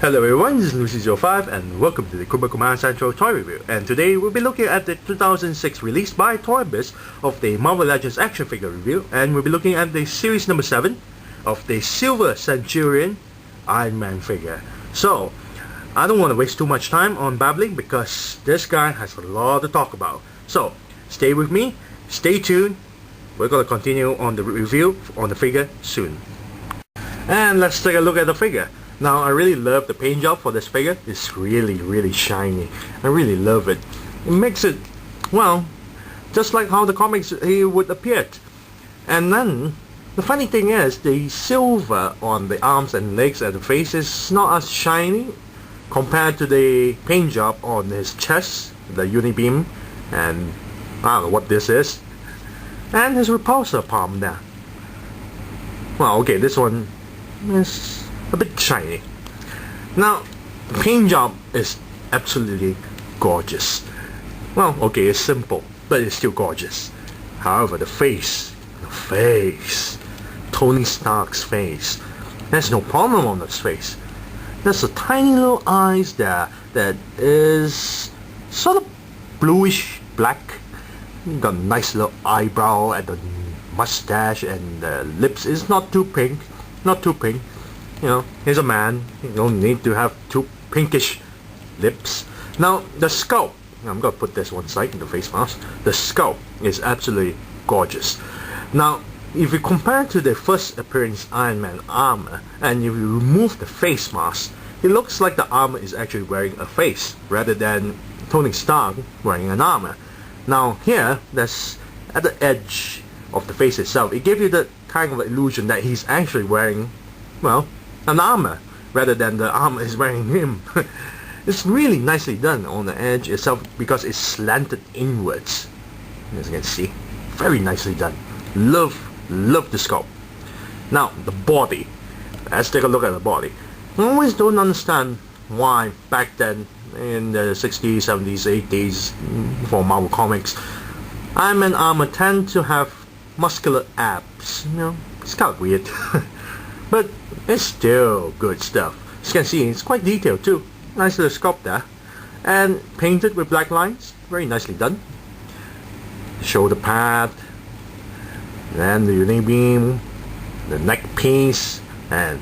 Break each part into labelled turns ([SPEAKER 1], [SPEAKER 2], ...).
[SPEAKER 1] Hello everyone, this is Lucy05 and welcome to the Kuma Central Toy Review. And today we'll be looking at the 2006 release by ToyBiz of the Marvel Legends action figure review, and we'll be looking at the series number 7 of the Silver Centurion Iron Man figure. So, I don't want to waste too much time on babbling because this guy has a lot to talk about. So, stay with me, stay tuned, we're going to continue on the review on the figure soon. And let's take a look at the figure. Now, I really love the paint job for this figure. It's really shiny. I really love it. It makes it, well, just like how the comics he would appear. And then, the funny thing is, the silver on the arms and legs and the face is not as shiny compared to the paint job on his chest, the unibeam, and I don't know what this is, and his repulsor palm there. Well, okay, this one is a bit shiny. Now, the paint job is absolutely gorgeous. Well, okay, it's simple, but it's still gorgeous. However, the face, Tony Stark's face, there's no problem on his face. There's a tiny little eyes there that is sort of bluish black. Got a nice little eyebrow and the mustache, and the lips is not too pink. You know, he's a man. You don't need to have too pinkish lips. Now, the sculpt, I'm going to put this one side in the face mask. The sculpt is absolutely gorgeous. Now, if you compare to the first appearance Iron Man armor, and if you remove the face mask, it looks like the armor is actually wearing a face, rather than Tony Stark wearing an armor. Now, here, that's at the edge of the face itself. It gives you the kind of illusion that he's actually wearing, well, an armor, rather than the armor is wearing him. It's really nicely done on the edge itself because it's slanted inwards. As you can see, very nicely done. Love the sculpt. Now, the body. Let's take a look at the body. I always don't understand why back then, in the 60s, 70s, 80s, for Marvel Comics, Iron Man armor tend to have muscular abs. You know, it's kind of weird. But it's still good stuff. As you can see, it's quite detailed too. Nice little sculpt there. And painted with black lines. Very nicely done. Shoulder pad. Then the unibeam. The neck piece. And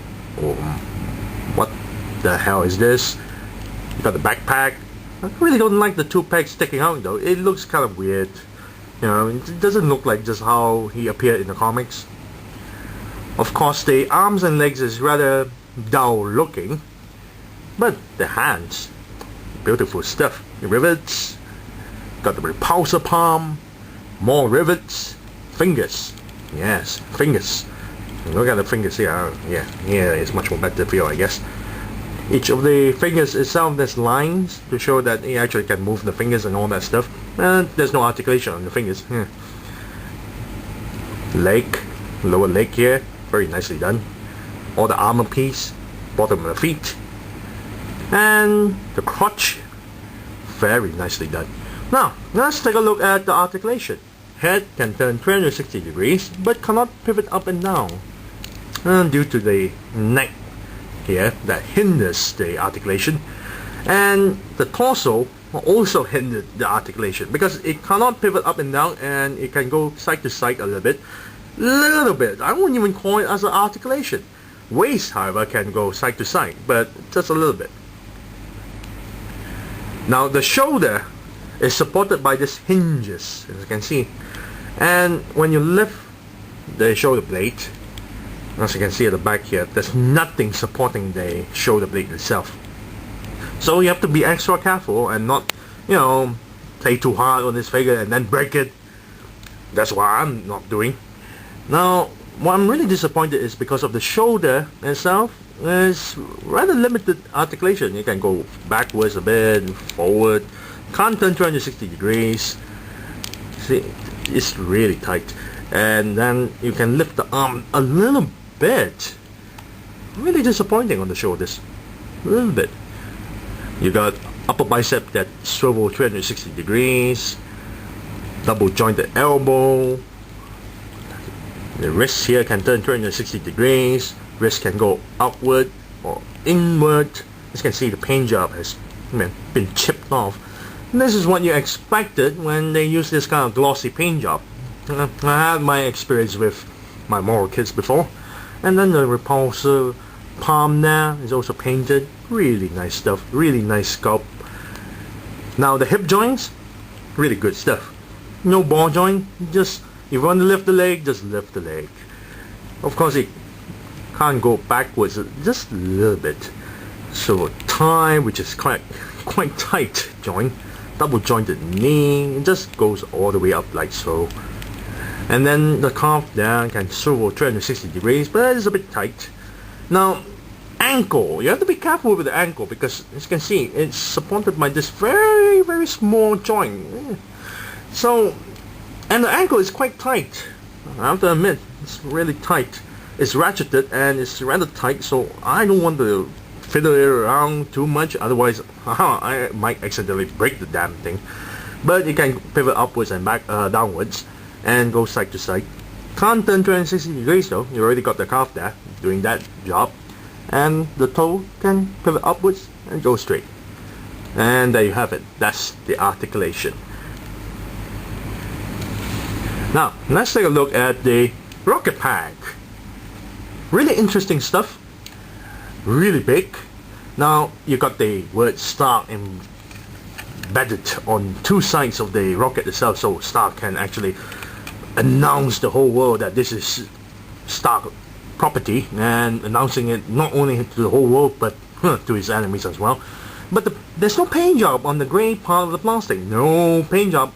[SPEAKER 1] what the hell is this? You got the backpack. I really don't like the two pegs sticking out though. It looks kind of weird. You know, it doesn't look like just how he appeared in the comics. Of course, the arms and legs is rather dull looking, but the hands, beautiful stuff. The rivets, got the repulsor palm, more rivets, fingers, yes, fingers. Look at the fingers here. Yeah, here is much more better feel, I guess. Each of the fingers itself, there's lines to show that he actually can move the fingers and all that stuff. And there's no articulation on the fingers. Leg, lower leg here. Very nicely done. All the armor piece, bottom of the feet, and the crotch, very nicely done. Now, let's take a look at the articulation. Head can turn 360 degrees, but cannot pivot up and down, due to the neck here that hinders the articulation, and the torso also hindered the articulation because it cannot pivot up and down, and it can go side to side a little bit. I wouldn't even call it as an articulation. Waist, however, can go side to side, but just a little bit. Now, the shoulder is supported by these hinges, as you can see. And when you lift the shoulder blade, as you can see at the back here, there's nothing supporting the shoulder blade itself. So you have to be extra careful and not, you know, play too hard on this figure and then break it. That's what I'm not doing. Now, what I'm really disappointed is because of the shoulder itself is rather limited articulation. You can go backwards a bit, forward, can't turn 360 degrees. See, it's really tight. And then you can lift the arm a little bit. Really disappointing on the shoulders. A little bit. You got upper bicep that swivel 360 degrees, double jointed elbow. The wrist here can turn 360 degrees. Wrist can go outward or inward. as you can see, the paint job has been chipped off. And this is what you expected when they use this kind of glossy paint job. I had my experience with my model kits before. And then the repulsor palm there is also painted. Really nice stuff, really nice sculpt. Now the hip joints, really good stuff. No ball joint, just if you want to lift the leg, just lift the leg. Of course it can't go backwards just a little bit. So tie, which is quite tight joint, double jointed knee, it just goes all the way up like so. And then the calf there can swivel 360 degrees, but it's a bit tight. Now ankle, you have to be careful with the ankle because as you can see, it's supported by this very small joint. So, and the ankle is quite tight. I have to admit, it's really tight. It's ratcheted and it's rather tight, so I don't want to fiddle it around too much, otherwise I might accidentally break the damn thing. But you can pivot upwards and back downwards and go side to side. Can't turn 360 degrees though, you already got the calf there doing that job. And the toe can pivot upwards and go straight. And there you have it. That's the articulation. Now, let's take a look at the rocket pack. Really interesting stuff. Really big. Now, you got the word Stark embedded on two sides of the rocket itself, so Stark can actually announce the whole world that this is Stark property, and announcing it not only to the whole world but to his enemies as well. But there's no paint job on the grey part of the plastic. No paint job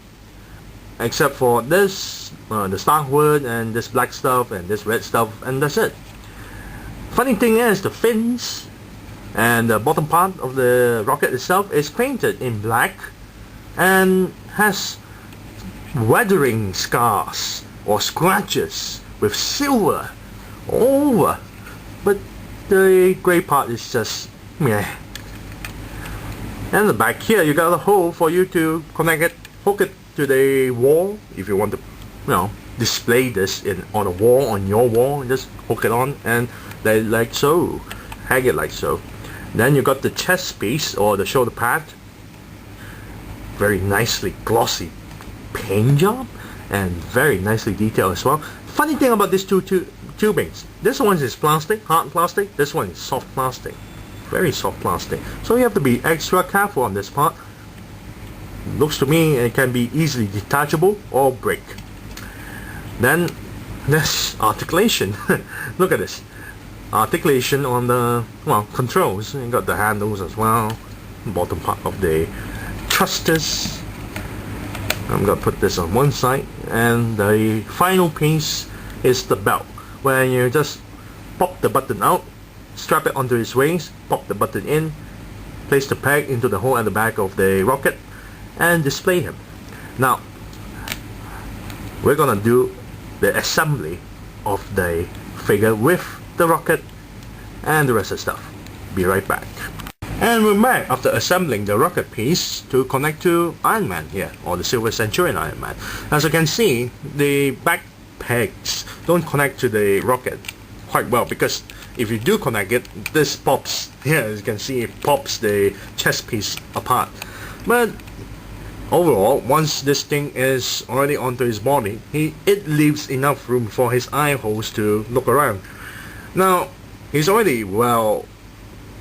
[SPEAKER 1] except for this, the Stark word, and this black stuff and this red stuff, and that's it. Funny thing is, the fins and the bottom part of the rocket itself is painted in black and has weathering scars or scratches with silver over, but the grey part is just meh. And the back here, you got a hole for you to connect it, hook it to the wall if you want to, display this on a wall, on your wall, and just hook it on and like so, hang it like so. Then you got the chest piece or the shoulder pad, very nicely glossy paint job and very nicely detailed as well. Funny thing about these two tubings, this one is plastic, hard plastic, this one is soft plastic, very soft plastic, so you have to be extra careful on this part. Looks to me it can be easily detachable or break. Then this articulation. Look at this articulation on the controls. You got the handles as well, bottom part of the thrusters. I'm gonna put this on one side, and the final piece is the belt, where you just pop the button out, strap it onto his waist, pop the button in, place the peg into the hole at the back of the rocket, and display him. Now, we're gonna do the assembly of the figure with the rocket and the rest of the stuff. Be right back. And we're back after assembling the rocket piece to connect to Iron Man here, or the Silver Centurion Iron Man. As you can see, the back pegs don't connect to the rocket quite well, because if you do connect it, this pops. Here, as you can see, it pops the chest piece apart. But overall, once this thing is already onto his body, it leaves enough room for his eye holes to look around. Now, he's already well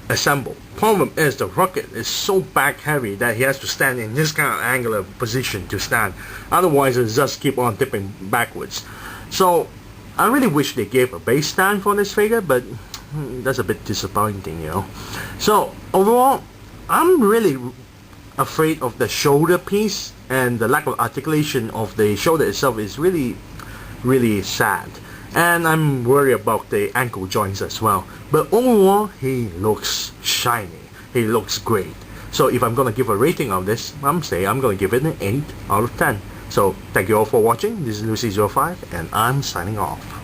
[SPEAKER 1] assembled. Problem is, the rocket is so back heavy that he has to stand in this kind of angular position to stand. Otherwise, it'll just keep on tipping backwards. So, I really wish they gave a base stand for this figure, but that's a bit disappointing, So, overall, I'm really afraid of the shoulder piece, and the lack of articulation of the shoulder itself is really sad. And I'm worried about the ankle joints as well. But overall, he looks shiny. He looks great. So if I'm going to give a rating of this, I'm going to give it an 8 out of 10. So thank you all for watching. This is Lucy05, and I'm signing off.